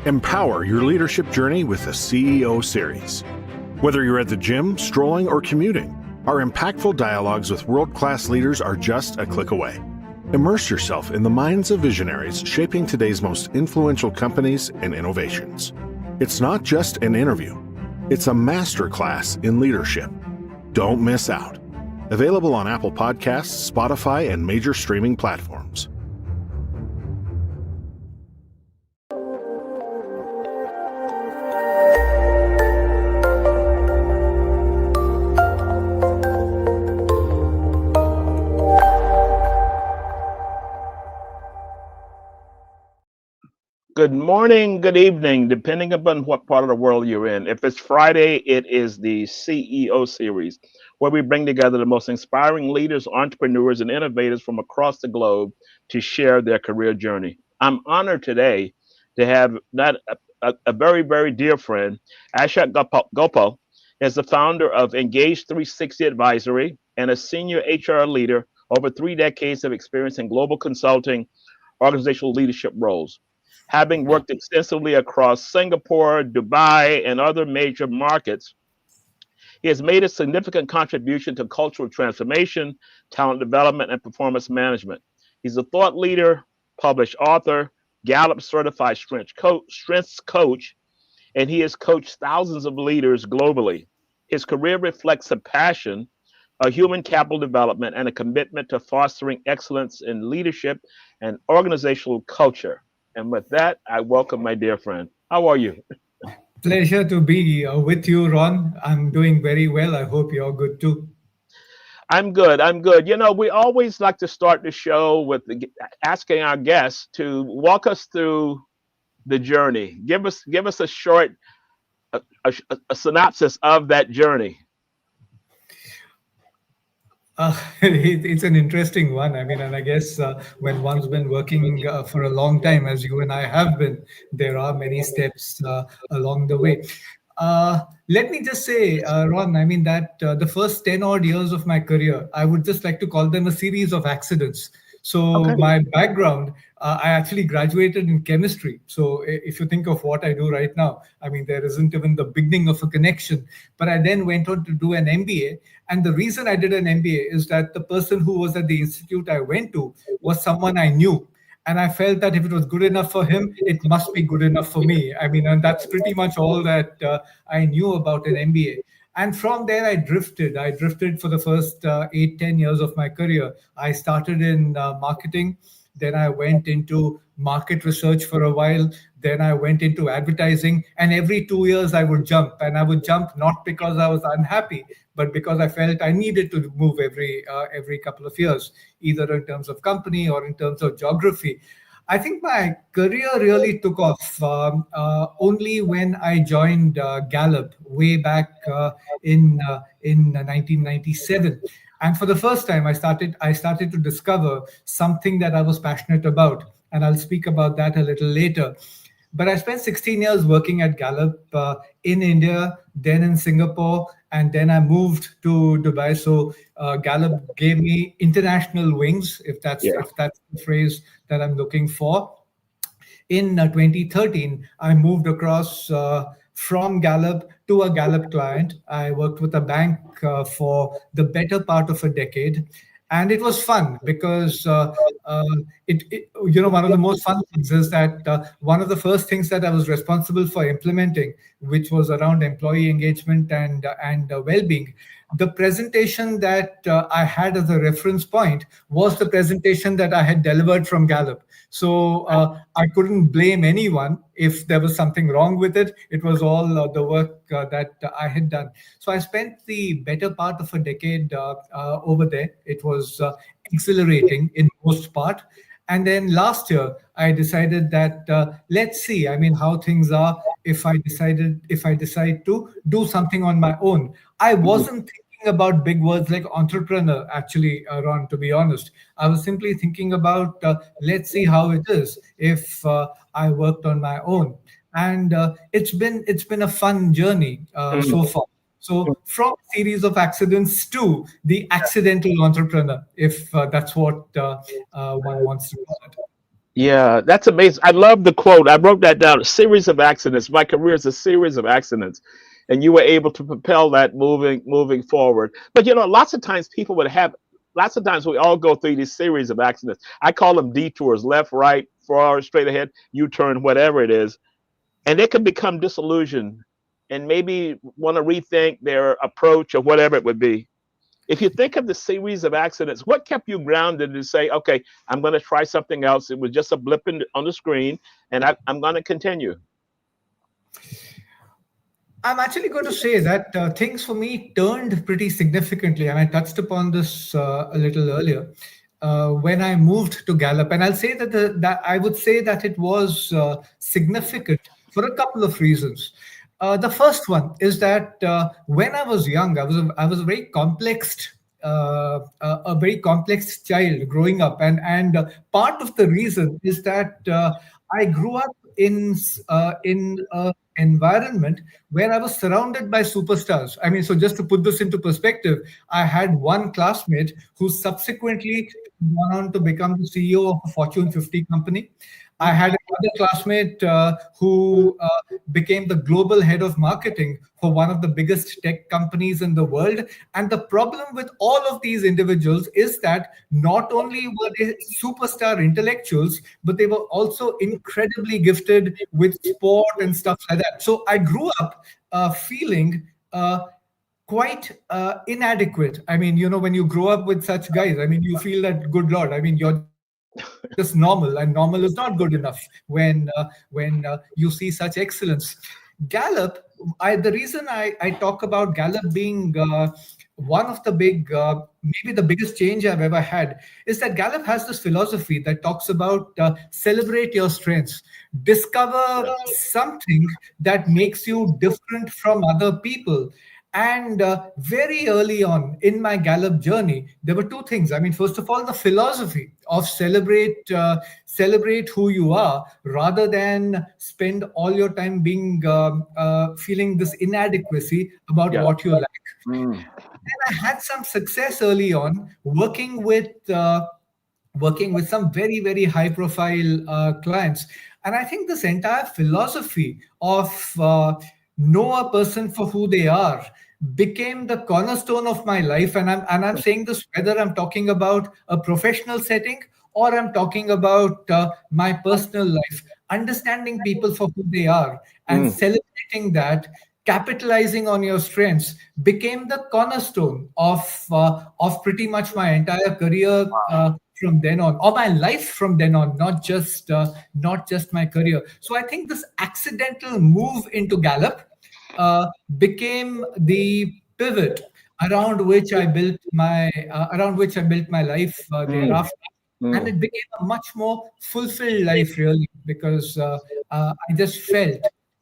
Empower your leadership journey with the CEO Series. Whether you're at the gym, strolling, or commuting, our impactful dialogues with world-class leaders are just a click away. Immerse yourself in the minds of visionaries shaping today's most influential companies and innovations. It's not just an interview. It's a masterclass in leadership. Don't miss out. Available on Apple Podcasts, Spotify, and major streaming platforms. Good morning, good evening, depending upon what part of the world you're in. If it's Friday, it is the CEO Series, where we bring together the most inspiring leaders, entrepreneurs, and innovators from across the globe to share their career journey. I'm honored today to have not a very, very dear friend. Ashok Gopal is the founder of Engage 360 Advisory and a senior HR leader, over 3 decades of experience in global consulting, organizational leadership roles. Having worked extensively across Singapore, Dubai, and other major markets, he has made a significant contribution to cultural transformation, talent development, and performance management. He's a thought leader, published author, Gallup certified strengths coach, and he has coached thousands of leaders globally. His career reflects a passion, a human capital development, and a commitment to fostering excellence in leadership and organizational culture. And with that, I welcome my dear friend. How are you? Pleasure to be with you, Ron. I'm doing very well. I hope you're good too. I'm good. I'm good. You know, we always like to start the show with asking our guests to walk us through the journey. Give us a short a synopsis of that journey. It's an interesting one. I mean, and I guess when one's been working for a long time, as you and I have been, there are many steps along the way. Let me just say, Ron, I mean, that the first 10 odd years of my career, I would just like to call them a series of accidents. So Okay. my background, I actually graduated in chemistry. So if you think of what I do right now, I mean, there isn't even the beginning of a connection. But I then went on to do an MBA. And the reason I did an MBA is that the person who was at the institute I went to was someone I knew. And I felt that if it was good enough for him, it must be good enough for me. I mean, and that's pretty much all that I knew about an MBA. And from there, I drifted. I drifted for the first 8, 10 years of my career. I started in marketing. Then I went into market research for a while. Then I went into advertising. And every 2 years, I would jump. And I would jump not because I was unhappy, but because I felt I needed to move every couple of years, either in terms of company or in terms of geography. I think my career really took off only when I joined Gallup way back in 1997. And for the first time, I started to discover something that I was passionate about, and I'll speak about that a little later. But I spent 16 years working at Gallup in India, then in Singapore, and then I moved to Dubai. So Gallup gave me international wings, if that's Yeah. if that's the phrase that I'm looking for. In 2013, I moved across from Gallup to a Gallup client. I worked with a bank for the better part of a decade. And it was fun because uh, one of the most fun things is that one of the first things that I was responsible for implementing, which was around employee engagement and well-being, the presentation that I had as a reference point was the presentation that I had delivered from Gallup. So I couldn't blame anyone if there was something wrong with it. It was all the work that I had done. So I spent the better part of a decade over there. It was exhilarating in most part. And then last year, I decided that let's see. I mean, how things are if I decide to do something on my own. I wasn't thinking about big words like entrepreneur. Actually, Ron, to be honest, I was simply thinking about let's see how it is if I worked on my own. And it's been a fun journey so far. So from a series of accidents to the accidental entrepreneur, if that's what one wants to call it. Yeah, that's amazing. I love the quote. I wrote that down. A series of accidents. My career is a series of accidents, and you were able to propel that moving forward. But lots of times people would have. Lots of times we all go through these series of accidents. I call them detours: left, right, forward, straight ahead, U-turn, whatever it is, and they can become disillusioned and maybe want to rethink their approach or whatever it would be. If you think of the series of accidents, what kept you grounded to say, okay, I'm going to try something else? It was just a blip on the screen, and I'm going to continue. I'm actually going to say that things for me turned pretty significantly, and I touched upon this a little earlier when I moved to Gallup. And I'll say that I would say that it was significant for a couple of reasons. The first one is that when I was young, I was a very complex a very complex child growing up, and part of the reason is that I grew up in an environment where I was surrounded by superstars. I mean, so just to put this into perspective, I had one classmate who subsequently went on to become the CEO of a Fortune 50 company. I had another classmate who became the global head of marketing for one of the biggest tech companies in the world. And the problem with all of these individuals is that not only were they superstar intellectuals, but they were also incredibly gifted with sport and stuff like that. So I grew up feeling quite inadequate. I mean, when you grow up with such guys, I mean, you feel that, good Lord, I mean, you're just normal, and normal is not good enough when you see such excellence. Gallup, the reason I talk about Gallup being one of the maybe the biggest change I've ever had, is that Gallup has this philosophy that talks about celebrate your strengths, discover something that makes you different from other people. And very early on in my Gallup journey, there were two things. I mean, first of all, the philosophy of celebrate who you are, rather than spend all your time being feeling this inadequacy about Yeah. what you lack. Mm. And I had some success early on working with some very, very high profile clients. And I think this entire philosophy of know a person for who they are became the cornerstone of my life. And I'm saying this whether I'm talking about a professional setting or I'm talking about my personal life. Understanding people for who they are and Mm. celebrating that, capitalizing on your strengths, became the cornerstone of pretty much my entire career from then on, or my life from then on, not just my career. So I think this accidental move into Gallup became the pivot around which I built my life Mm. thereafter. And Mm. it became a much more fulfilled life, really, because I just felt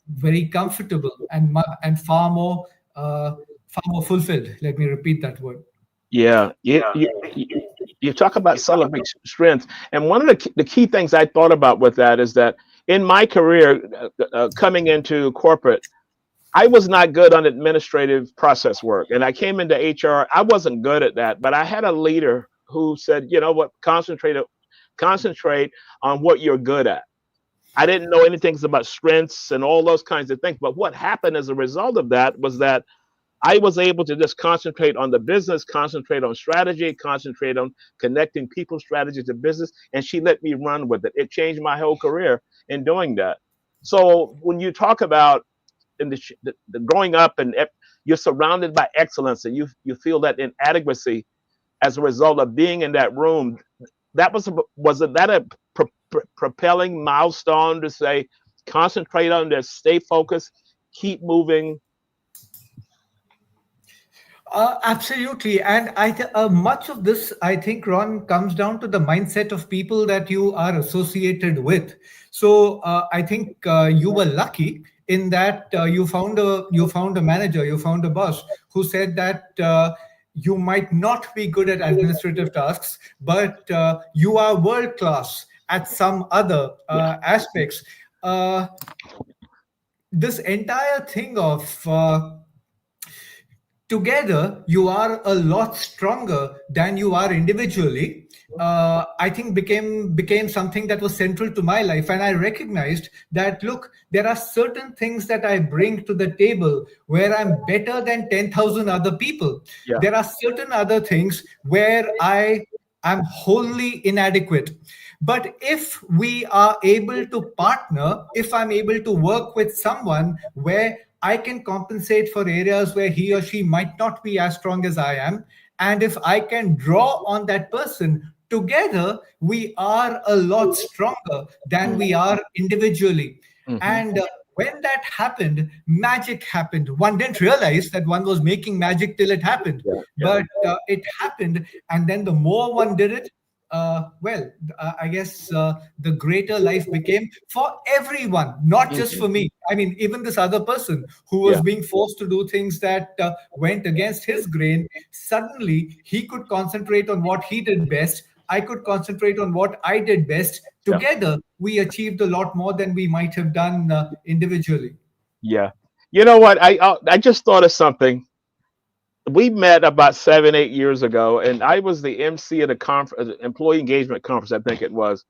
very comfortable and far more fulfilled. Let me repeat that word. Yeah. You talk about celebrate strength, and one of the key things I thought about with that is that in my career, coming into corporate, I was not good on administrative process work, and I came into HR. I wasn't good at that, but I had a leader who said, "You know what? Concentrate on what you're good at." I didn't know anything about strengths and all those kinds of things. But what happened as a result of that was that I was able to just concentrate on the business, concentrate on strategy, concentrate on connecting people's strategy to business, and she let me run with it. It changed my whole career in doing that. So when you talk about in the growing up and you're surrounded by excellence and you feel that inadequacy as a result of being in that room, that wasn't that a propelling milestone to say concentrate on this, stay focused, keep moving. Absolutely, and much of this, I think, Ron, comes down to the mindset of people that you are associated with. So I think you were lucky in that you found a manager, you found a boss who said that you might not be good at administrative tasks, but you are world class at some other Yeah. aspects. This entire thing of together you are a lot stronger than you are individually. I think became something that was central to my life, and I recognized that, look, there are certain things that I bring to the table where I'm better than 10,000 other people. Yeah. There are certain other things where I am wholly inadequate. But if we are able to partner, if I'm able to work with someone where I can compensate for areas where he or she might not be as strong as I am, and if I can draw on that person, together we are a lot stronger than we are individually. Mm-hmm. And when that happened, magic happened. One didn't realize that one was making magic till it happened, Yeah. Yeah. but it happened. And then the more one did it, I guess the greater life became for everyone, not just Mm-hmm. for me. I mean, even this other person who was Yeah. being forced to do things that went against his grain, suddenly he could concentrate on what he did best. I could concentrate on what I did best. Yeah. Together, we achieved a lot more than we might have done individually. Yeah. You know what? I just thought of something. We met about 7, 8 years ago, and I was the MC at a conference, employee engagement conference, I think it was.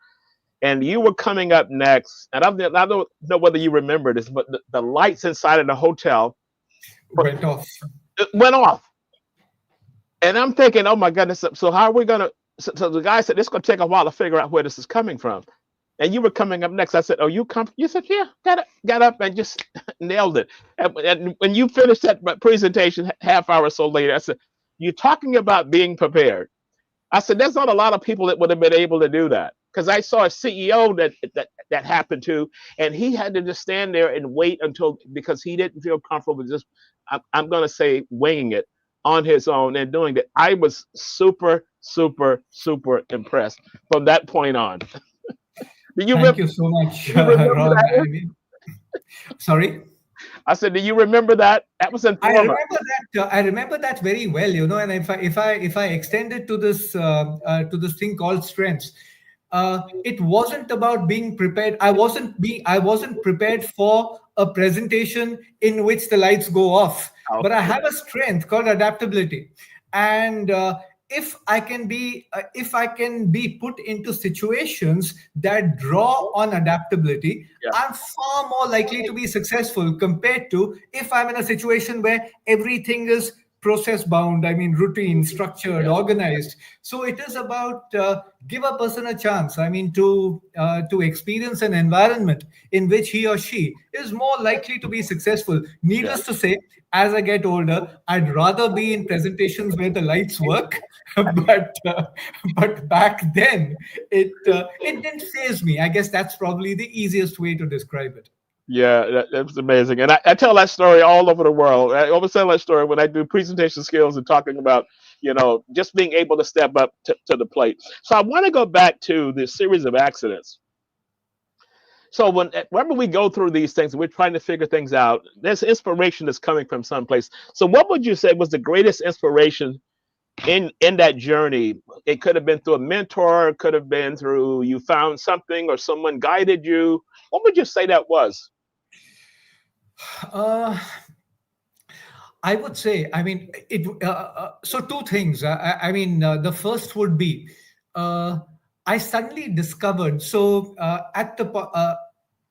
And you were coming up next, and I don't know whether you remember this, but the lights inside of the hotel Went off. went off, and I'm thinking, oh my goodness, so how are we gonna? So the guy said it's gonna take a while to figure out where this is coming from. And you were coming up next. I said, "Oh, you come?" You said, "Yeah." Got up and just nailed it. And when you finished that presentation, half hour or so later, I said, "You're talking about being prepared." I said, "There's not a lot of people that would have been able to do that." Because I saw a CEO that happened to, and he had to just stand there and wait until, because he didn't feel comfortable with just, I'm going to say, winging it on his own and doing that. I was super, super, super impressed from that point on. Do you Thank remember? you so much, Do you remember Ron. I that? mean, sorry. I said, "Do you remember that?" That was I informative. remember that. I remember that very well. And if I extend it to this thing called strengths, it wasn't about being prepared. I wasn't prepared for a presentation in which the lights go off. But I Okay. have a strength called adaptability, and if I can be put into situations that draw on adaptability, Yeah. I'm far more likely to be successful compared to if I'm in a situation where everything is process bound. I mean, routine, structured, Yeah. organized. So it is about give a person a chance. I mean, to experience an environment in which he or she is more likely to be successful. Yeah. Needless to say, as I get older, I'd rather be in presentations where the lights work. But back then, it didn't faze me. I guess that's probably the easiest way to describe it. Yeah, that's amazing. And I tell that story all over the world. I always tell that story when I do presentation skills and talking about, just being able to step up to the plate. So I want to go back to the series of accidents. So whenever we go through these things, we're trying to figure things out. There's inspiration that's coming from someplace. So what would you say was the greatest inspiration in that journey? It could have been through a mentor, it could have been through you found something or someone guided you. What would you say that was? Uh, I would say, I mean, so two things. The first would be uh, I suddenly discovered. So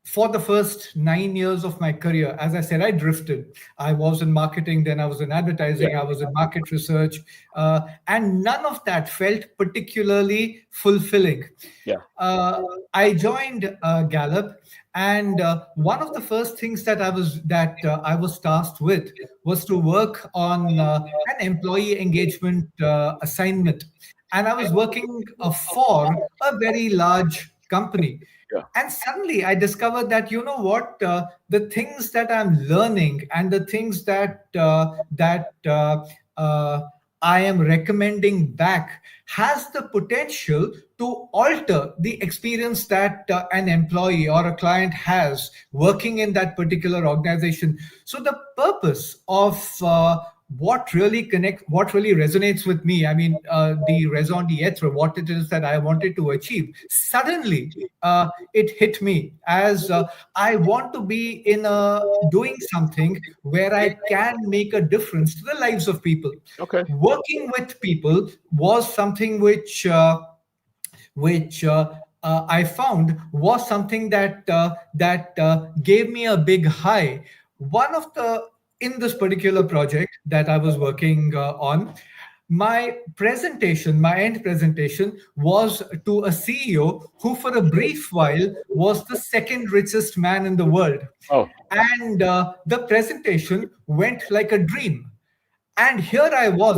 for the first 9 years of my career, as I said, I drifted. I was in marketing, then I was in Yeah. advertising, I was in market research, and none of that felt particularly fulfilling. Yeah. uh, I joined Gallup, and one of the first things that I was tasked with was to work on an employee engagement assignment, and I was working for a very large company. Yeah. And suddenly I discovered that, you know what, the things that I'm learning and the things that uh, I am recommending back has the potential to alter the experience that an employee or a client has working in that particular organization. So the purpose what really resonates with me, I mean, the raison d'etre, what it is that I wanted to achieve, suddenly it hit me as I want to be in a doing something where I can make a difference to the lives of people. Okay. Working with people was something which I found was something that gave me a big high. One of the In this particular project that I was working on, my end presentation was to a CEO who, for a brief while, was the second richest man in the world, Oh, and the presentation went like a dream. And here I was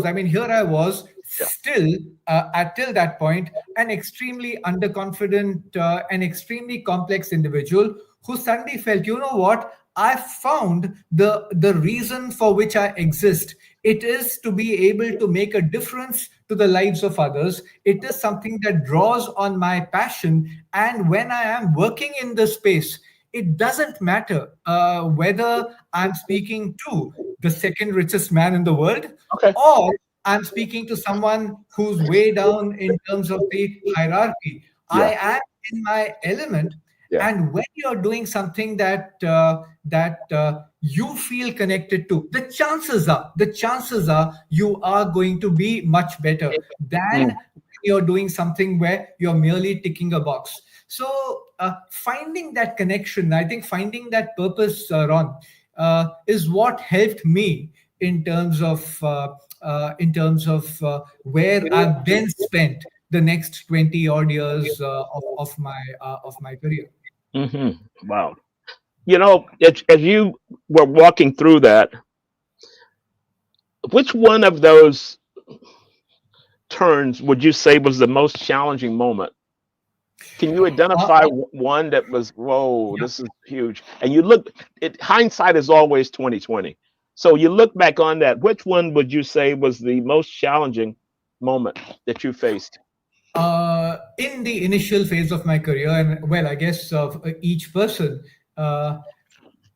yeah. still at till that point an extremely underconfident and extremely complex individual who suddenly felt, you know what, I found the reason for which I exist. It is to be able to make a difference to the lives of others. It is something that draws on my passion, and when I am working in this space, it doesn't matter whether I'm speaking to the second richest man in the world, Okay. or I'm speaking to someone who's way down in terms of the hierarchy. Yeah. I am in my element, Yeah. and when you're doing something that you feel connected to, the chances are you are going to be much better than Mm. when you're doing something where you're merely ticking a box. So finding that connection, I think finding that purpose, Ron, is what helped me in terms of where I've then spent the next 20 odd years of my career. Hmm. Wow. As you were walking through that, which one of those turns would you say was the most challenging moment? Can you Uh, identify one that was, whoa, yeah. this is huge? And you look, hindsight is always 2020. So you look back on that, which one would you say was the most challenging moment that you faced? In the initial phase of my career, and well, I guess of each person, uh,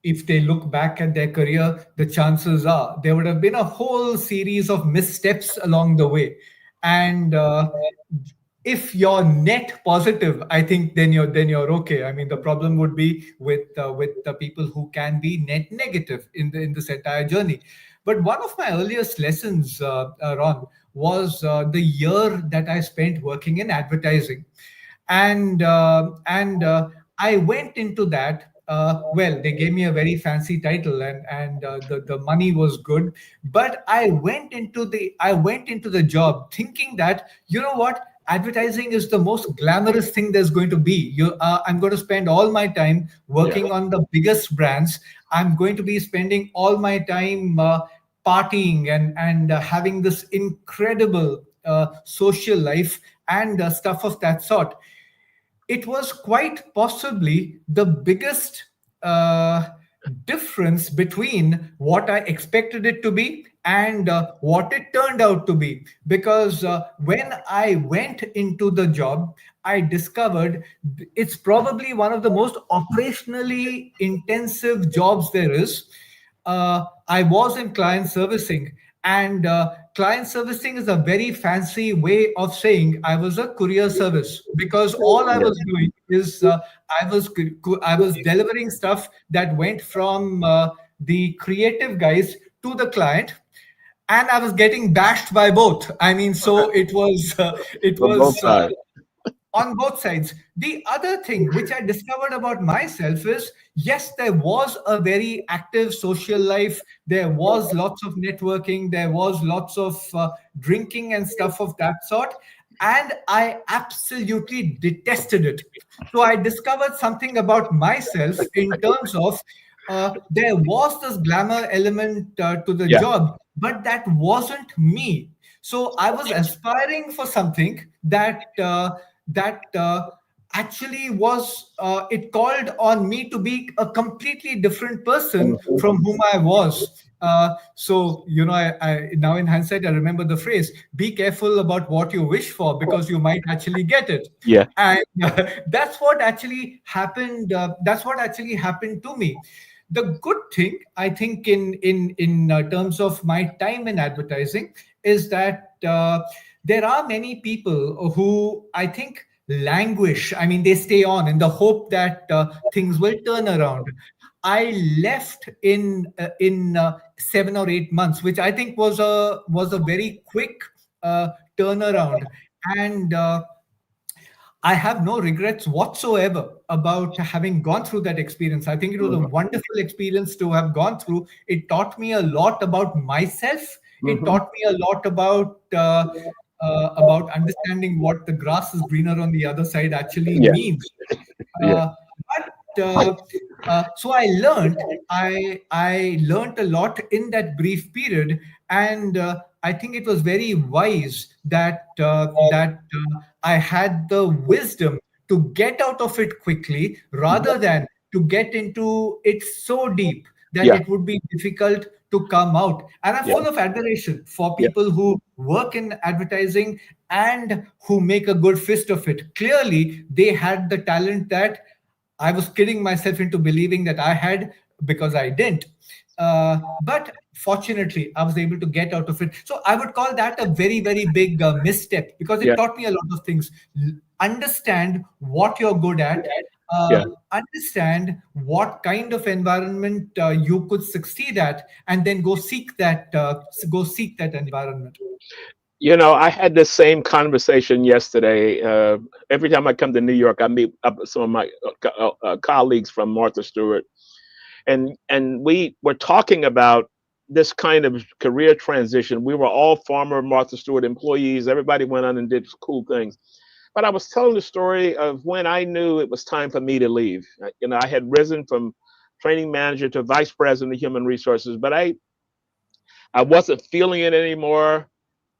if they look back at their career, the chances are there would have been a whole series of missteps along the way. And if you're net positive, I think then you're okay. I mean, the problem would be with the people who can be net negative in this entire journey. But one of my earliest lessons, Ron, was the year that I spent working in advertising, and I went into that. Well, they gave me a very fancy title, and the money was good. But I went into the job thinking that, you know what, advertising is the most glamorous thing there's going to be. I'm going to spend all my time Yeah. working on the biggest brands. I'm going to be spending all my time partying and having this incredible social life and stuff of that sort. It was quite possibly the biggest uh, difference between what I expected it to be and what it turned out to be. Because when I went into the job, I discovered it's probably one of the most operationally intensive jobs there is. I was in client servicing, and client servicing is a very fancy way of saying I was a courier service, because all I Yeah. was doing is I was delivering stuff that went from the creative guys to the client, and I was getting bashed by both. I mean, so it On both was sides. on both sides. The other thing which I discovered about myself is, yes, there was a very active social life. There was lots of networking. There was lots of drinking and stuff of that sort. And I absolutely detested it. So I discovered something about myself in terms of there was this glamour element to the Yeah. job, but that wasn't me. So I was aspiring for something that actually was it called on me to be a completely different person Mhm. from whom I was. So I now in hindsight I remember the phrase: "Be careful about what you wish for, because you might actually get it." Yeah. And that's what actually happened. That's what actually happened to me. The good thing, I think, in terms of my time in advertising, is that there are many people who I think languish. I mean, they stay on in the hope that things will turn around. I left in 7 or 8 months, which I think was a very quick turnaround, and I have no regrets whatsoever about having gone through that experience. I think it was a wonderful experience to have gone through. It taught me a lot about myself. It Mm-hmm. taught me a lot about understanding what the grass is greener on the other side actually Yeah, means. yeah, So I learned a lot in that brief period, and I think it was very wise that I had the wisdom to get out of it quickly rather than to get into it so deep that yeah, it would be difficult to come out. And I'm yeah, full of admiration for yeah, people who work in advertising and who make a good fist of it. Clearly, they had the talent that I was kidding myself into believing that I had, because I didn't. But fortunately, I was able to get out of it. So I would call that a very, very big misstep, because it yeah, taught me a lot of things. Understand what you're good at. yeah. Understand what kind of environment you could succeed at, and then go seek that environment. You know, I had this same conversation yesterday. Every time I come to New York, I meet up with some of my colleagues from Martha Stewart, and we were talking about this kind of career transition. We were all former Martha Stewart employees. Everybody went on and did cool things. But I was telling the story of when I knew it was time for me to leave. You know, I had risen from training manager to vice president of human resources, but I wasn't feeling it anymore.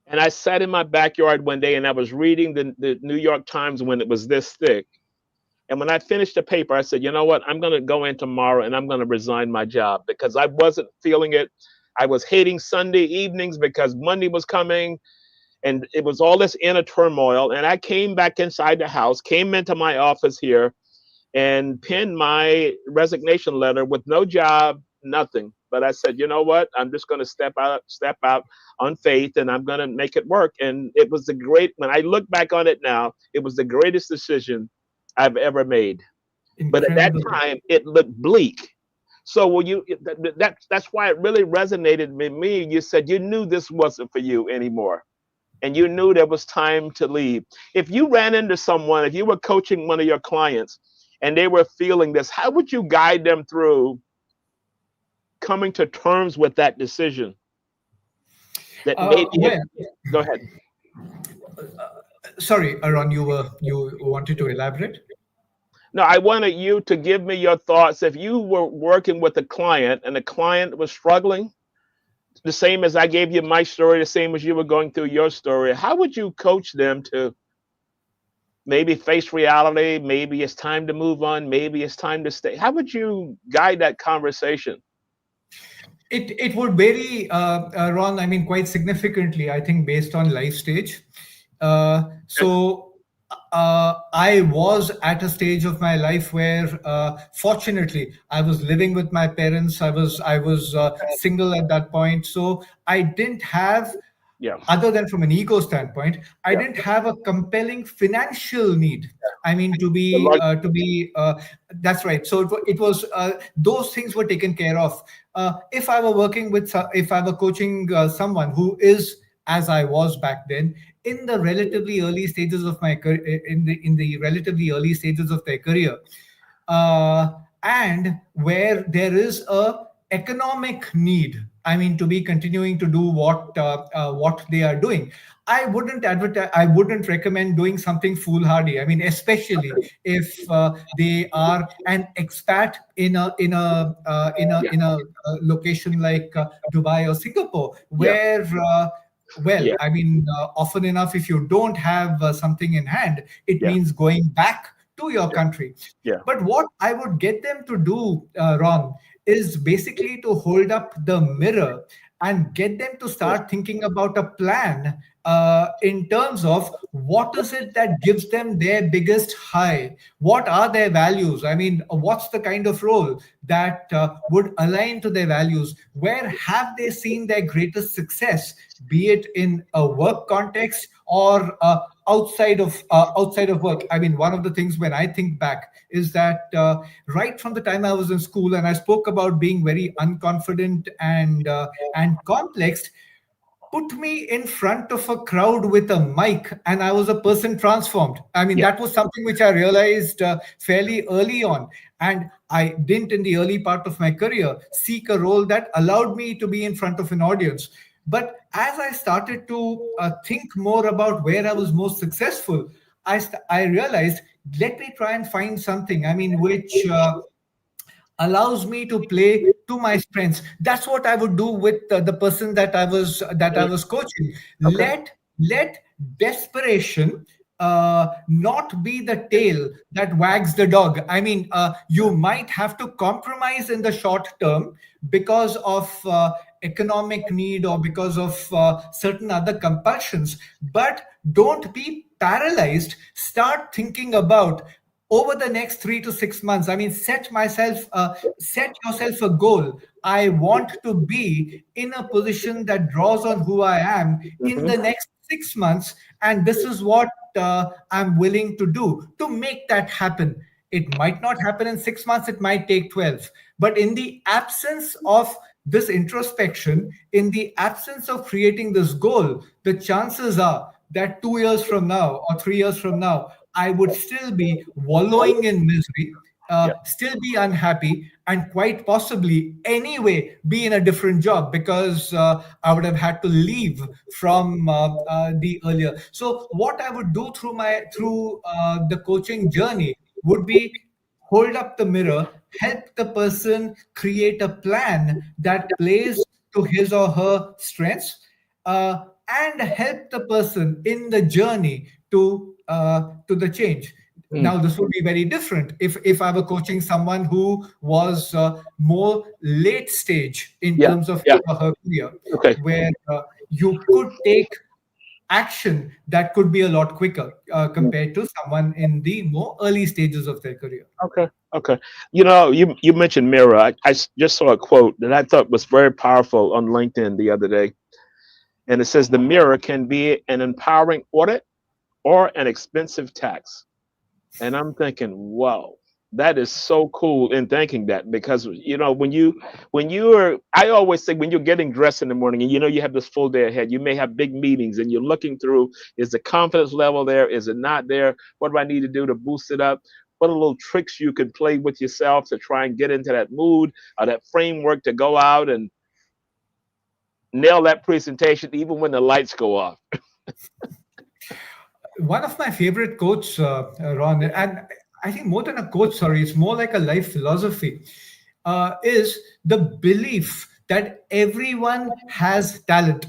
And I sat in my backyard one day and I was reading the New York Times when it was this thick. And when I finished the paper, I said, you know what? I'm going to go in tomorrow and I'm going to resign my job because I wasn't feeling it. I was hating Sunday evenings because Monday was coming and it was all this inner turmoil. And I came back inside the house, came into my office here, and pinned my resignation letter with no job, nothing. But I said, you know what? I'm just going to step out on faith, and I'm going to make it work. And it was the great. When I look back on it now, it was the greatest decision I've ever made. But at that Incredible. time, it looked bleak. So when that's why it really resonated with me. You said you knew this wasn't for you anymore, and you knew there was time to leave. If you ran into someone, if you were coaching one of your clients and they were feeling this, how would you guide them through coming to terms with that decision that maybe if, Well, go ahead. sorry, Aaron, you wanted to elaborate? No, I wanted you to give me your thoughts. If you were working with a client and the client was struggling, the same as I gave you my story, the same as you were going through your story, how would you coach them to maybe face reality? Maybe it's time to move on. Maybe it's time to stay. How would you guide that conversation? It would vary, Ron. I mean, quite significantly. I think based on life stage. So I was at a stage of my life where, fortunately, I was living with my parents. I was single at that point, so I didn't have, Yeah, other than from an ego standpoint, I yeah. didn't have a compelling financial need. I mean, The large, to be that's right. So it was those things were taken care of. If I were if I were coaching someone who is, as I was back then, in the relatively early stages of my in the relatively early stages of their career, uh, and where there is a economic need, I mean, to be continuing to do what they are doing, I wouldn't recommend doing something foolhardy. I mean, especially if they are an expat yeah, in a location like Dubai or Singapore, yeah, where well, yeah, I mean, often enough, if you don't have something in hand, it yeah, means going back to your yeah, country. yeah, But what I would get them to do, Ron, is basically to hold up the mirror and get them to Yes. start thinking about a plan in terms of what is it that gives them their biggest high, what are their values, I mean, what's the kind of role that would align to their values, where have they seen their greatest success, be it in a work context or outside of work. I mean, one of the things when I think back is that right from the time I was in school, and I spoke about being very unconfident and complex, put me in front of a crowd with a mic and I was a person transformed. I mean, Yeah. that was something which I realized fairly early on. And I didn't, in the early part of my career, seek a role that allowed me to be in front of an audience. But as I started to think more about where I was most successful, I realized, let me try and find something, I mean, which allows me to play to my strengths. That's what I would do with the person that I Mm. was coaching. Okay. Let desperation not be the tail that wags the dog. I mean, you might have to compromise in the short term because of economic need or because of certain other compulsions, but don't be paralyzed. Start thinking about over the next 3 to 6 months. I mean, set yourself a goal. I want to be in a position that draws on who I am in Hmm. the next 6 months, and this is what I'm willing to do to make that happen. It might not happen in 6 months, it might take 12. But in the absence of this introspection, in the absence of creating this goal, the chances are that 2 years from now or 3 years from now, I would still be wallowing in misery, Yeah. still be unhappy, and quite possibly anyway be in a different job because I would have had to leave from the earlier. So what I would do through the coaching journey would be hold up the mirror, help the person create a plan that plays to his or her strengths, and help the person in the journey to the change. Mm. Now, this would be very different if I were coaching someone who was more late stage in Yeah. terms of Yeah. his or her career, Okay. where you could take action that could be a lot quicker Mm. compared to someone in the more early stages of their career. Okay. Okay. You mentioned mirror. Just saw a quote that I thought was very powerful on LinkedIn the other day, and it says the mirror can be an empowering audit or an expensive tax. And I'm thinking, wow, that is so cool in thinking that, because when you are, I always say, when you're getting dressed in the morning and you have this full day ahead, you may have big meetings and you're looking through, is the confidence level there? Is it not there? What do I need to do to boost it up? What are little tricks you can play with yourself to try and get into that mood or that framework to go out and nail that presentation even when the lights go off? One of my favorite quotes, Ron, and I think more than a quote, sorry, it's more like a life philosophy, is the belief that everyone has talent.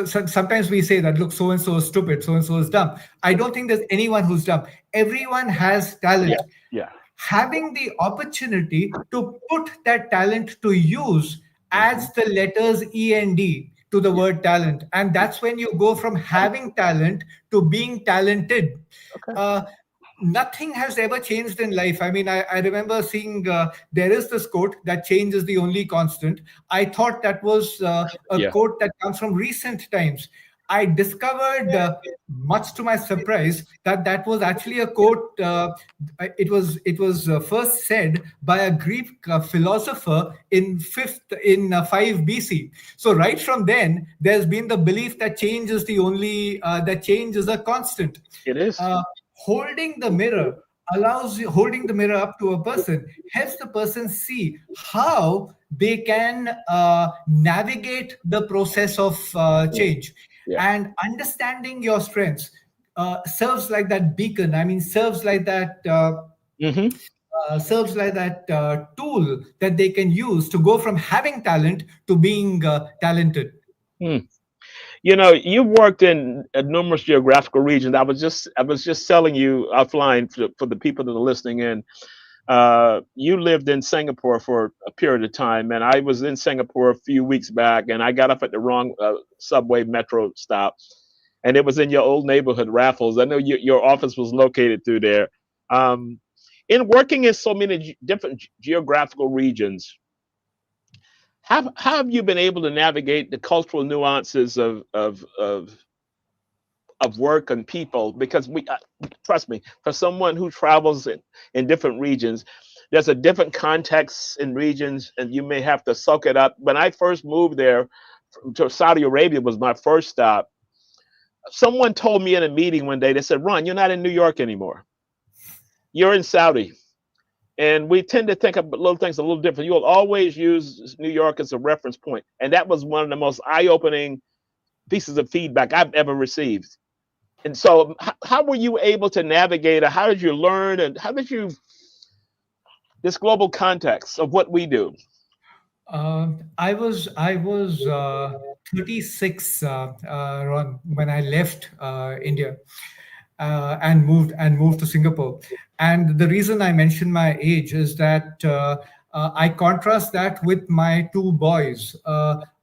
Sometimes we say that, look, so and so is stupid, so and so is dumb. I don't think there's anyone who's dumb. Everyone has Yeah. talent. Yeah. Having the opportunity to put that talent to use Hmm. adds the letters END to the Yeah. word talent. And that's when you go from having talent to being talented. Okay. Uh, Nothing has ever changed in life. I mean, I remember seeing there is this quote that change is the only constant. I thought that was a Yeah. quote that comes from recent times. I discovered, much to my surprise, that that was actually a quote. It was first said by a Greek philosopher in fifth in 5 BC. So right from then, there's been the belief that change is the only that change is a constant. It is. uh, Holding the mirror holding the mirror up to a person helps the person see how they can navigate the process of Mm. change, Yeah. and understanding your strengths serves like that beacon. I mean, Hmm. serves like that tool that they can use to go from having talent to being talented. You've worked in numerous geographical regions. I was just telling you offline for the people that are listening in. You lived in Singapore for a period of time, and I was in Singapore a few weeks back, and I got up at the wrong subway metro stop, and it was in your old neighborhood, Raffles. I know your office was located through there. Um, in working in so many different geographical regions, how have you been able to navigate the cultural nuances of work and people? Because trust me, for someone who travels in different regions, there's a different context in regions, and you may have to soak it up. When I first moved there to Saudi Arabia, was my first stop. Someone told me in a meeting one day, they said, Ron, you're not in New York anymore. You're in Saudi. And we tend to think of little things a little different. You'll always use New York as a reference point. And that was one of the most eye-opening pieces of feedback I've ever received. And so how were you able to navigate, or how did you learn, and how did you, this global context of what we do? I was 36, Ron, when I left India and moved to Singapore. And the reason I mention my age is that I contrast that with my two boys.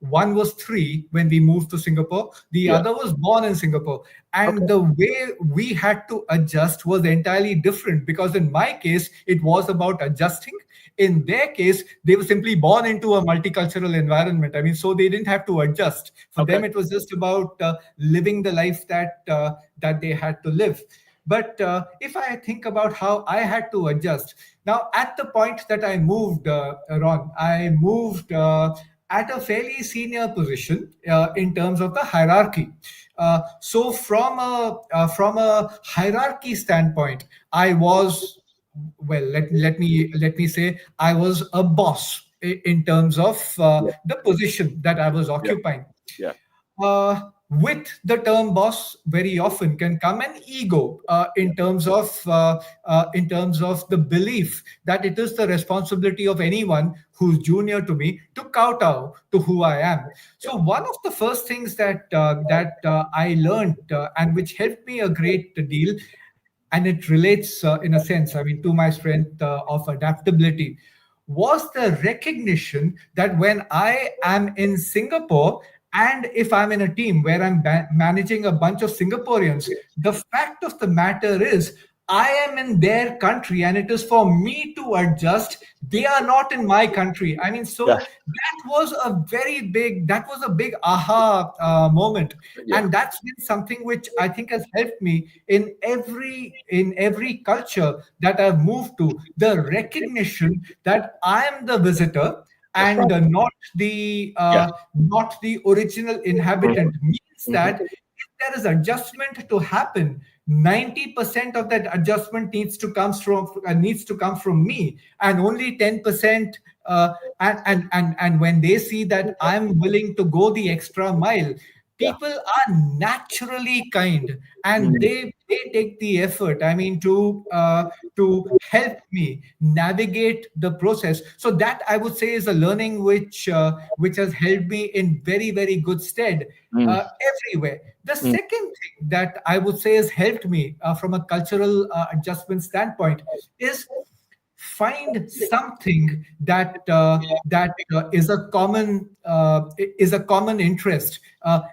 One was 3 when we moved to Singapore. The Yeah. other was born in Singapore. And Okay. the way we had to adjust was entirely different, because in my case, it was about adjusting. In their case, they were simply born into a multicultural environment. I mean, so they didn't have to adjust. For Okay. them, it was just about living the life that they had to live. But if I think about how I had to adjust, now at the point that I moved, Ron, I moved at a fairly senior position in terms of the hierarchy. So from a hierarchy standpoint, I was, well, let me say, I was a boss in terms of Yeah. the position that I was Yeah. occupying. Yeah. With the term boss, very often can come an ego in terms of the belief that it is the responsibility of anyone who's junior to me to kowtow to who I am. Yeah. So one of the first things that I learned, and which helped me a great deal, and it relates in a sense, I mean, to my strength of adaptability, was the recognition that when I am in Singapore, and if I'm in a team where I'm managing a bunch of Singaporeans, the fact of the matter is I am in their country, and it is for me to adjust. They are not in my country. I mean, Yeah. so that was a big aha moment. Yeah. And that's been something which I think has helped me in every culture that I've moved to. The recognition that I am the visitor, That's and right. Yeah. not the original Mhm. inhabitant, means Mhm. that if there is adjustment to happen, 90% of that adjustment needs to come from me, and only 10%. And when they see that I'm willing to go the extra mile, Yeah. people are naturally kind, and Mhm. they take the effort, I mean, to help me navigate the process. So that, I would say, is a learning which has helped me in very, very good stead Mhm. everywhere. The Mhm. second thing that I would say has helped me from a cultural adjustment standpoint is find something that is a common interest,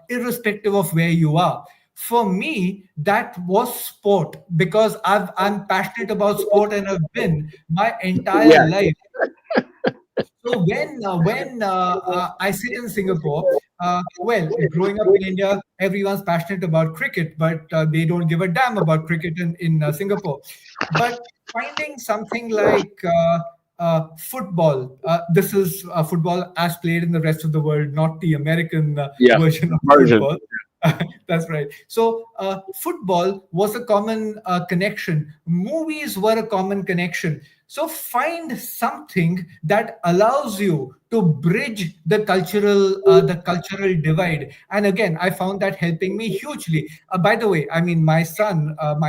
irrespective of where you are. For me, that was sport, because I'm passionate about sport, and I've been my entire Yeah. life. So when I sit in Singapore, well, growing up in India, everyone's passionate about cricket, but they don't give a damn about cricket in Singapore. But finding something like football, this is football as played in the rest of the world, not the American Yeah. version of Version. football. That's right. So, football was a common connection. Movies were a common connection. So, find something that allows you to bridge the cultural divide. And again, I found that helping me hugely. By the way, I mean, my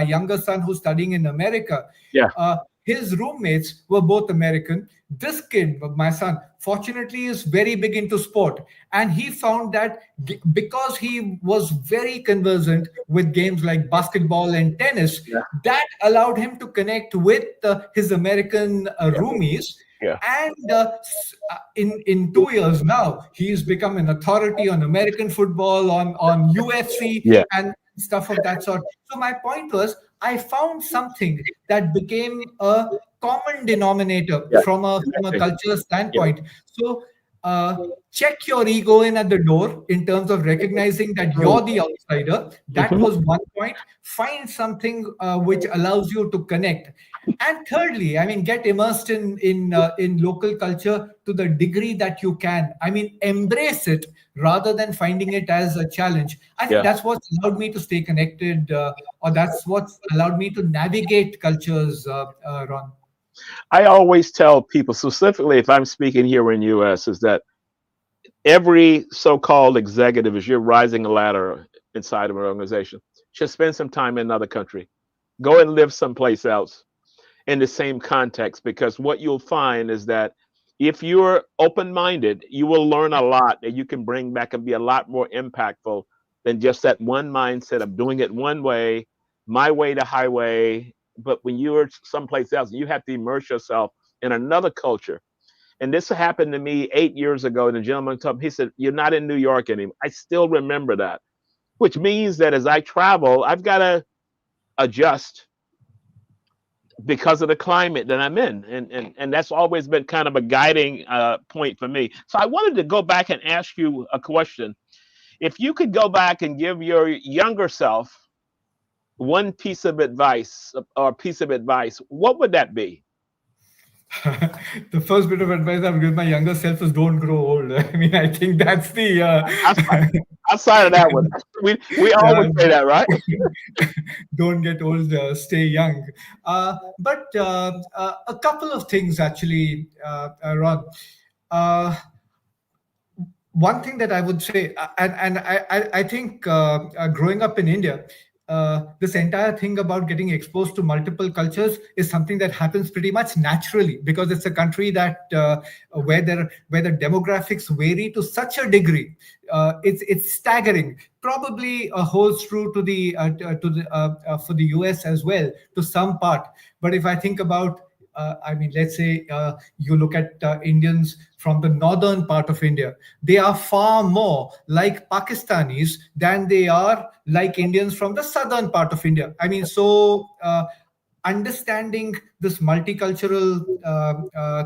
younger son, who's studying in America, Yeah. uh, his roommates were both American. This kid, my son, fortunately is very big into sport, and he found that because he was very conversant with games like basketball and tennis, Yeah. that allowed him to connect with his American roomies. Yeah. And in 2 years now, he's become an authority on American football, on UFC, Yeah. and stuff of that sort. So my point was, I found something that became a common denominator Yeah. from a cultural Yeah. standpoint. So check your ego in at the door in terms of recognizing that you're the outsider. That was one point. Find something which allows you to connect. And thirdly, I mean, get immersed in local culture to the degree that you can. I mean, embrace it rather than finding it as a challenge. I think Yeah. that's what's allowed me to stay connected, or that's what's allowed me to navigate cultures, Ron. I always tell people, specifically if I'm speaking here in US, is that every so-called executive, as you're rising a ladder inside of an organization, should spend some time in another country. Go and live someplace else in the same context, because what you'll find is that if you're open-minded, you will learn a lot that you can bring back and be a lot more impactful than just that one mindset of doing it one way, my way to highway. But when you're someplace else, you have to immerse yourself in another culture. And this happened to me 8 years ago. And the gentleman told me, he said, "You're not in New York anymore." I still remember that, which means that as I travel, I've got to adjust because of the climate that I'm in. And that's always been kind of a guiding point for me. So I wanted to go back and ask you a question. If you could go back and give your younger self one piece of advice, what would that be? The first bit of advice I would give my younger self is don't grow old. I mean, I think that's the Outside of that one, we always say that, right? don't get old, stay young. But a couple of things actually, Ron. Uh, One thing that I would say, and I think growing up in India, this entire thing about getting exposed to multiple cultures is something that happens pretty much naturally, because it's a country that where the demographics vary to such a degree. It's staggering. Probably holds true to the for the US as well to some part. But if I think about I mean, let's say you look at Indians from the northern part of India, they are far more like Pakistanis than they are like Indians from the southern part of India. I mean, so understanding this multicultural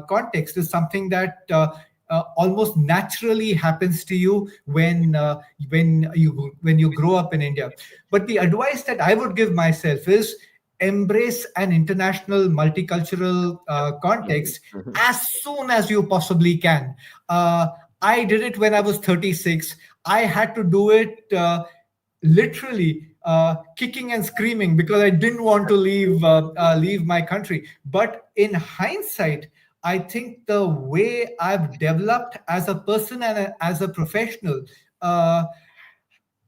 context is something that almost naturally happens to you when you grow up in India. But the advice that I would give myself is embrace an international multicultural context Mhm. as soon as you possibly can. I did it when I was 36. I had to do it literally kicking and screaming because I didn't want to leave my country. But in hindsight, I think the way I've developed as a person and as a professional, uh,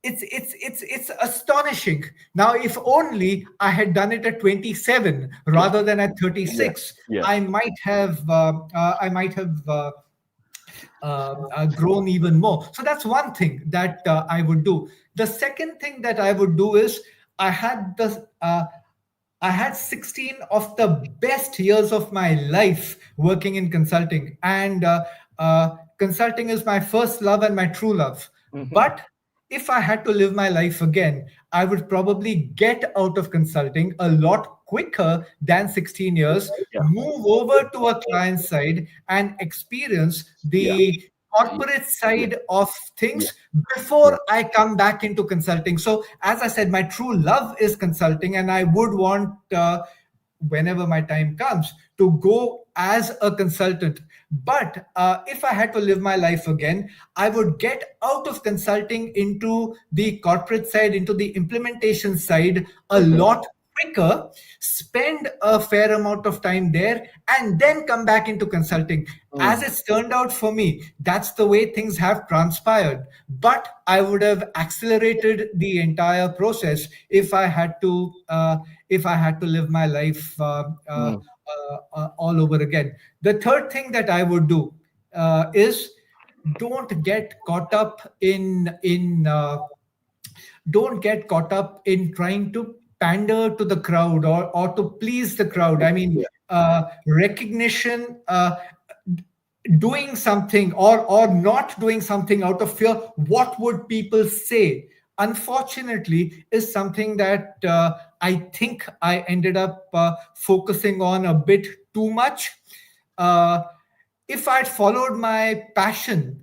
it's astonishing. Now, if only I had done it at 27 rather than at Yeah, 36, yeah. I might have grown even more. So that's one thing that I would do. The second thing that I would do is I had the I had 16 of the best years of my life working in consulting, and consulting is my first love and my true love. Mhm. But if I had to live my life again, I would probably get out of consulting a lot quicker than 16 years, Yeah, move over to a client side and experience yeah, the corporate yeah, side of yeah, things yeah. before I come back into consulting. So, as I said, my true love is consulting, and I would want, whenever my time comes, to go as a consultant. But if I had to live my life again, I would get out of consulting into the corporate side, into the implementation side a Mhm. lot quicker, spend a fair amount of time there, and then come back into consulting. As Mm. it's turned out for me, that's the way things have transpired. But I would have accelerated the entire process if I had to live my life Mm. all over again. The third thing that I would do is don't get caught up in trying to pander to the crowd, or to please the crowd. I mean, Yeah. recognition, doing something or not doing something out of fear, what would people say, unfortunately, is something that I think I ended up focusing on a bit too much. uh, if I'd followed my passion,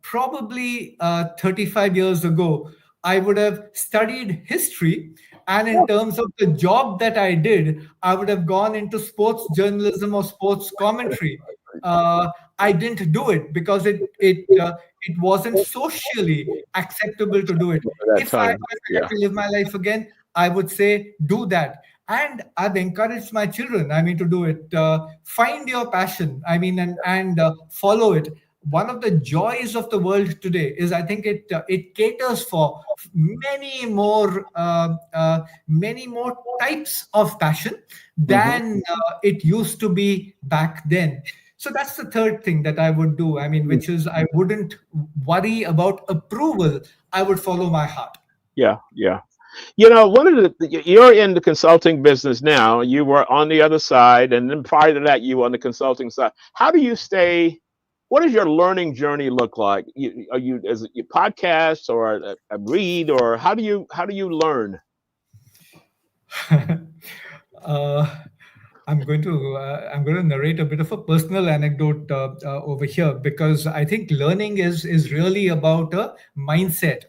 probably 35 years ago, I would have studied history. And in terms of the job that I did, I would have gone into sports journalism or sports commentary. I didn't do it because it wasn't socially acceptable to do it. At that If I time. had Yeah. to live my life again, I would say do that. And I've encouraged my children, I mean, to do it. Find your passion, I mean, and follow it. One of the joys of the world today is, I think, it caters for many more types of passion Hmm. than it used to be back then. So that's the third thing that I would do. I mean, which is, I wouldn't worry about approval. I would follow my heart. Yeah. Yeah. One of you're in the consulting business now. You were on the other side, and then prior to that, you were on the consulting side. How do you stay? What does your learning journey look like? Are you as you podcast or a read, or how do you learn? uh, I'm going to narrate a bit of a personal anecdote over here, because I think learning is really about a mindset.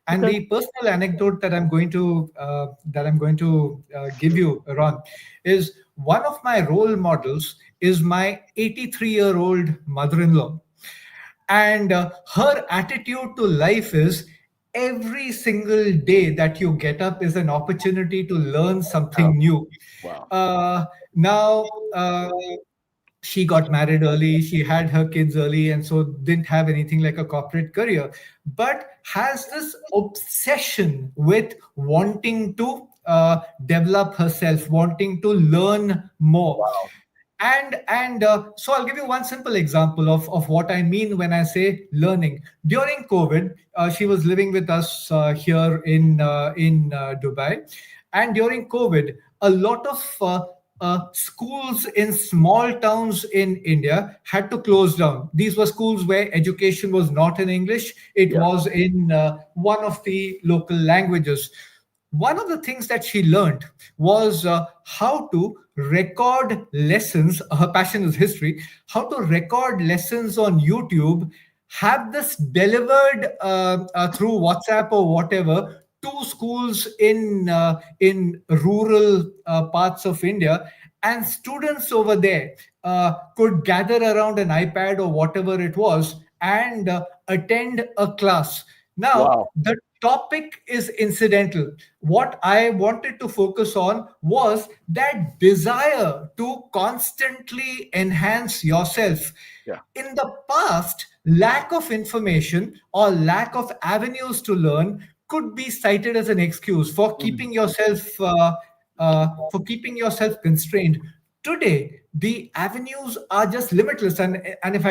And Okay. the personal anecdote that I'm going to give you, Ron, is one of my role models is my 83-year-old mother-in-law. And her attitude to life is, every single day that you get up is an opportunity to learn Wow. something new. Wow. Now, she got married early, she had her kids early, and so didn't have anything like a corporate career, but has this obsession with wanting to develop herself, wanting to learn more. And so I'll give you one simple example of what I mean when I say learning. During COVID, she was living with us here in Dubai, and during COVID, a lot of schools in small towns in India had to close down. These were schools where education was not in English; it Yeah. was in one of the local languages. One of the things that she learned was how to record lessons. Her passion is history. How to record lessons on YouTube, have this delivered through WhatsApp or whatever to schools in rural parts of India, and students over there could gather around an iPad or whatever it was, and attend a class. Now, Wow. the topic is incidental. What I wanted to focus on was that desire to constantly enhance yourself. Yeah. In the past, lack of information or lack of avenues to learn could be cited as an excuse Mm. for keeping yourself constrained. Today, the avenues are just limitless. And if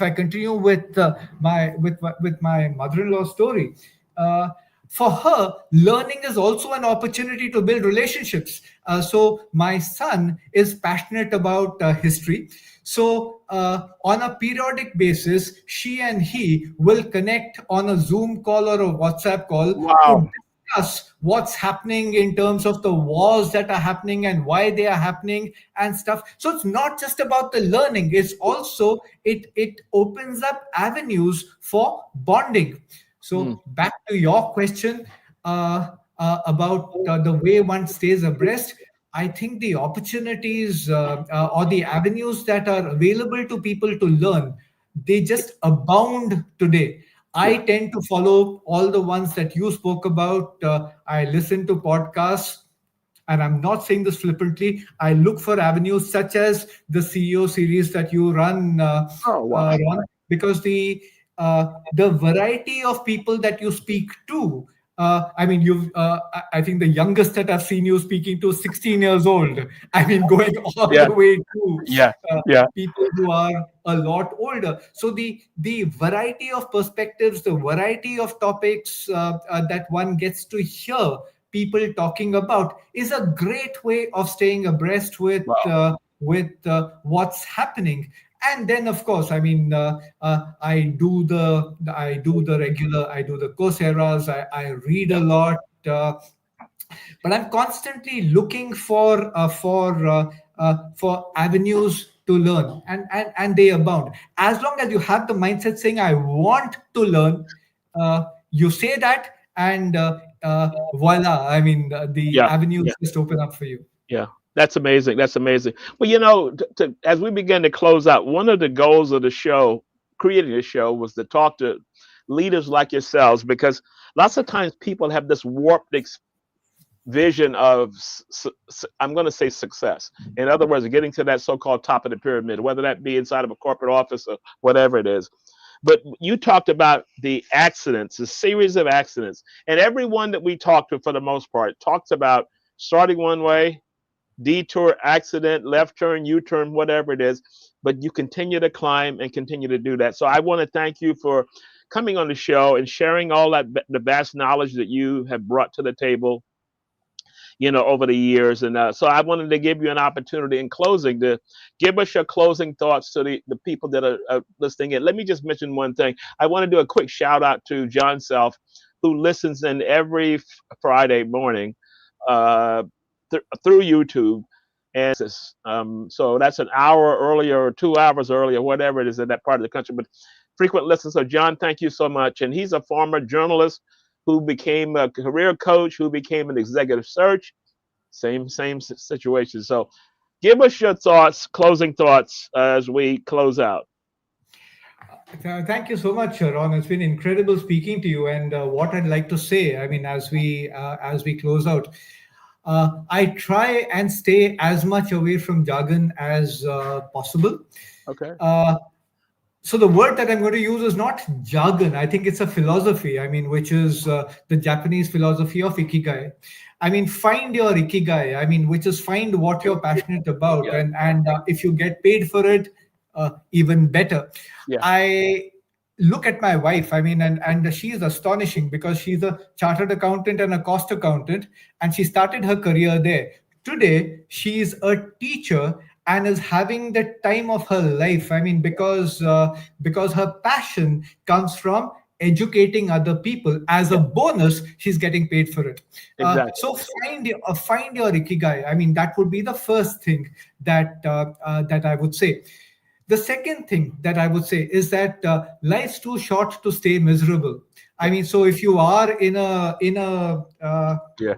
I continue with my mother-in-law story, uh, for her, learning is also an opportunity to build relationships. So my son is passionate about history. So on a periodic basis, she and he will connect on a Zoom call or a WhatsApp call to Wow. discuss what's happening in terms of the wars that are happening and why they are happening and stuff. So it's not just about the learning, it's also, it opens up avenues for bonding. Mm. So back to your question, about the way one stays abreast. I think the opportunities or the avenues that are available to people to learn, they just abound today. I Yeah. tend to follow all the ones that you spoke about. I listen to podcasts, and I'm not saying this flippantly. I look for avenues such as the CEO series that you Oh, wow. run, because the variety of people that you speak to I mean, I think the youngest that I've seen you speaking to is 16 years old. I mean, going all Yeah, the way to yeah, uh, yeah. people who are a lot older. So the variety of perspectives, the variety of topics that one gets to hear people talking about is a great way of staying abreast Wow. with what's happening. And then, of course, I mean, I do the Coursera's, I read a Yeah. lot, but I'm constantly looking for avenues to learn, and they abound. As long as you have the mindset saying, "I want to learn," you say that, and voila! I mean, the Yeah. avenues Yeah. just open up for you. Yeah. That's amazing. That's amazing. Well, as we begin to close out, one of the goals of the show, creating the show, was to talk to leaders like yourselves, because lots of times people have this warped vision of I'm going to say success. In other words, getting to that so-called top of the pyramid, whether that be inside of a corporate office or whatever it is. But you talked about the accidents, the series of accidents, and everyone that we talked to, for the most part, talks about starting one way, detour, accident, left turn, U-turn, whatever it is. But you continue to climb and continue to do that. So I want to thank you for coming on the show and sharing all that the vast knowledge that you have brought to the table, over the years. And so I wanted to give you an opportunity in closing to give us your closing thoughts to the people that are listening in. Let me just mention one thing. I want to do a quick shout out to John Self, who listens in every Friday morning uh, through YouTube. And so that's an hour earlier or 2 hours earlier, whatever it is in that part of the country. But frequent listeners. So, John, thank you so much. And he's a former journalist who became a career coach, who became an executive search. Same situation. So, give us your thoughts, closing thoughts, as we close out. Thank you so much, Ron. It's been incredible speaking to you. And what I'd like to say, I mean, as we close out, I try and stay as much away from jargon as possible. Okay. Uh, so the word that I'm going to use is not jargon. I think it's a philosophy. I mean, which is the Japanese philosophy of ikigai. I mean, find your ikigai. I mean, which is find what you're passionate about, Yeah. and if you get paid for it, even better. Yeah. I look at my wife. I mean, and she is astonishing because she's a chartered accountant and a cost accountant, and she started her career there. Today, she is a teacher and is having the time of her life. I mean, because her passion comes from educating other people. As a Yeah. bonus, she's getting paid for it. Exactly. So find your ikigai. I mean, that would be the first thing that I would say. The second thing that I would say is that life's too short to stay miserable. I Yeah. mean, so if you are in a Yeah.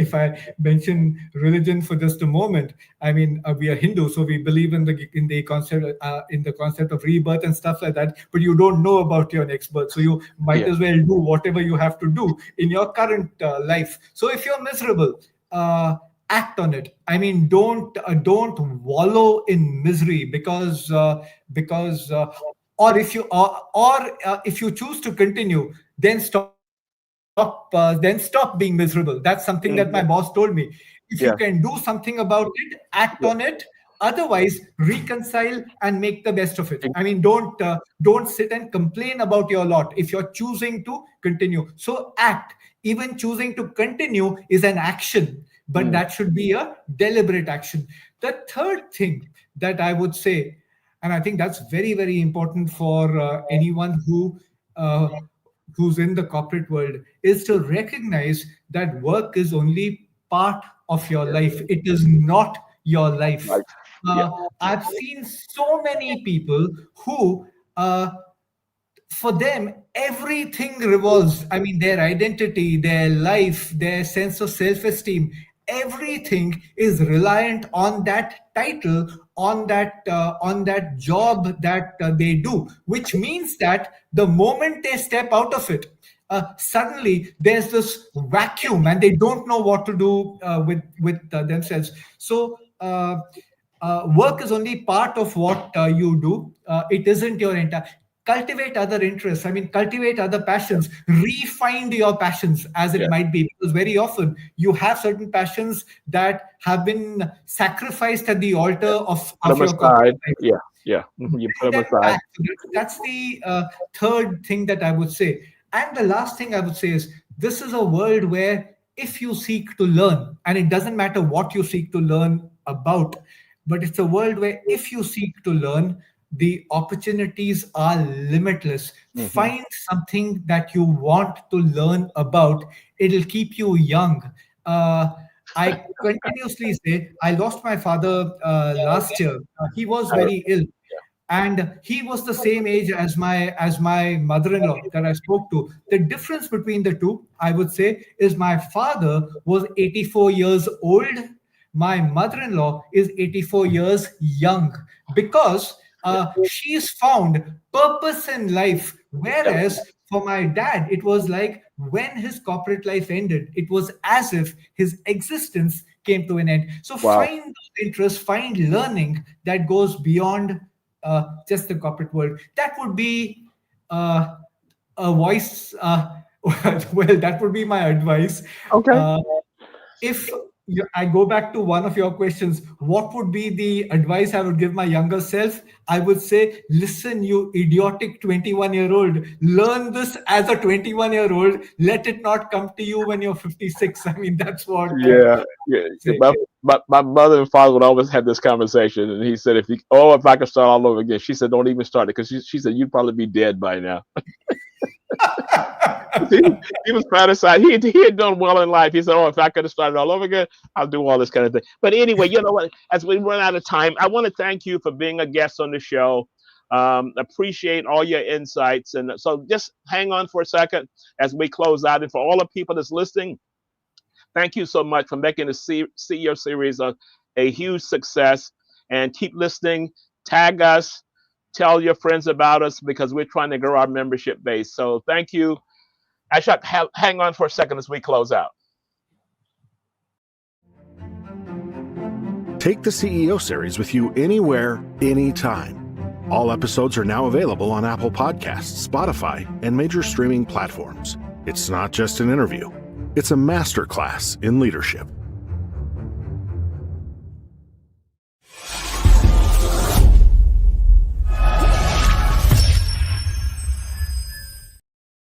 if I mention religion for just a moment, I mean, we are Hindu, so we believe in the concept of rebirth and stuff like that. But you don't know about your next birth, so you might Yeah. as well do whatever you have to do in your current life. So if you're miserable, act on it. I mean, don't wallow in misery because or if you choose to continue, then stop being miserable. That's something that my boss told me. If you can do Yeah. something about it, act on Yeah. it. Otherwise, reconcile and make the best of it. I Ex- mean, don't sit and complain about your lot if you're choosing to continue. So act. Even choosing to continue is an action, but Mm. that should be a deliberate action. The third thing that I would say, and I think that's very, very important for anyone uh, who's in the corporate world, is to recognize that work is only part of your Yeah. life. It is not your life. Right. Yeah. I've seen so many people who for them everything revolves, I mean, their identity, their life, their sense of self-esteem, everything is reliant on that title, on that job that they do, which means that the moment they step out of it, suddenly there's this vacuum and they don't know what to do with themselves. So work is only part of what you do. It isn't your entire. cultivate other interests. I mean, cultivate other passions, refine your passions as it Yeah. might be, because very often you have certain passions that have been sacrificed at the altar Put of them your corporate aside. life. Yeah. Yeah. You put Bring them them aside. back. So that's the third thing that I would say. And the last thing I would say is this is a world where if you seek to learn, and it doesn't matter what you seek to learn about, but it's a world where if you seek to learn, the opportunities are limitless. Hmm. Find something that you want to learn about, it'll keep you young. I continuously say, I lost my father last year. He was very ill, and he was the same age as my mother-in-law that I spoke to. The difference between the two, I would say, is my father was 84 years old. My mother-in-law is 84 years young, because she's found purpose in life. Yeah. Whereas for my dad, it was like when his corporate life ended, it was as if his existence came to an end. So Wow. find those interests, find learning that goes beyond just the corporate world. That would be uh, a voice. Well, that would be my advice. Okay. Uh, if I go back to one of your questions, what would be the advice I would give my younger self? I would say, listen, you idiotic 21-year-old, learn this as a 21-year-old. Let it not come to you when you're 56. I mean, that's what I Yeah. Yeah. say. My mother and father would always have this conversation, and he said, if I could start all over again, she said, don't even start it, because she said you'd probably be dead by now. He was satisfied. He had done well in life. He said, "Oh, if I could have started all over again, I'll do all this kind of thing." But anyway, you know what? As we run out of time, I want to thank you for being a guest on the show. Appreciate all your insights, and so just hang on for a second as we close out. And for all the people that's listening, thank you so much for making the CEO series a huge success. And keep listening. Tag us. Tell your friends about us, because we're trying to grow our membership base. So thank you. Ashok, hang on for a second as we close out. Take the CEO series with you anywhere, anytime. All episodes are now available on Apple Podcasts, Spotify, and major streaming platforms. It's not just an interview, it's a masterclass in leadership.